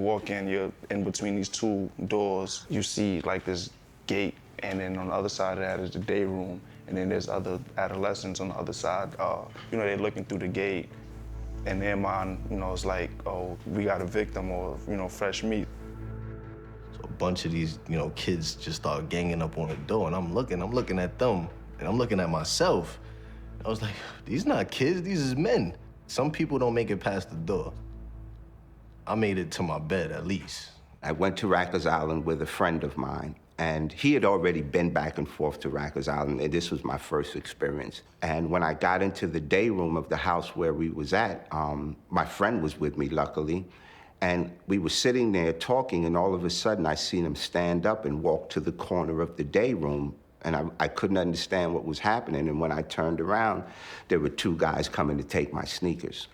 walk in, you're in between these two doors. You see like this gate, and then on the other side of that is the day room, and then there's other adolescents on the other side. They're looking through the gate. In their mind, it's like, oh, we got a victim or, fresh meat. So a bunch of these, kids just start ganging up on the door, and I'm looking at them, and I'm looking at myself. I was like, these not kids, these is men. Some people don't make it past the door. I made it to my bed, at least. I went to Rikers Island with a friend of mine, and he had already been back and forth to Rikers Island, and this was my first experience. And when I got into the day room of the house where we was at, my friend was with me, luckily, and we were sitting there talking, and all of a sudden I seen him stand up and walk to the corner of the day room, and I couldn't understand what was happening, and when I turned around, there were two guys coming to take my sneakers.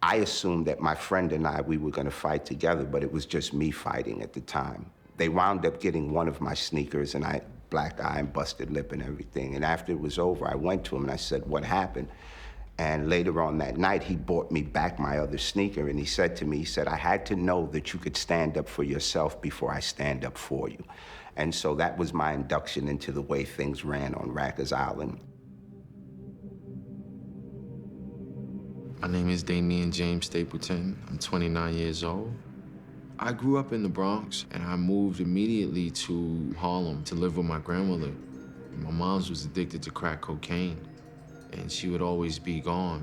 I assumed that my friend and we were gonna fight together, but it was just me fighting at the time. They wound up getting one of my sneakers, and black eye and busted lip and everything. And after it was over, I went to him and I said, what happened? And later on that night, he brought me back my other sneaker, and he said to me, I had to know that you could stand up for yourself before I stand up for you. And so that was my induction into the way things ran on Rikers Island. My name is Damian James Stapleton. I'm 29 years old. I grew up in the Bronx, and I moved immediately to Harlem to live with my grandmother. My mom was addicted to crack cocaine, and she would always be gone.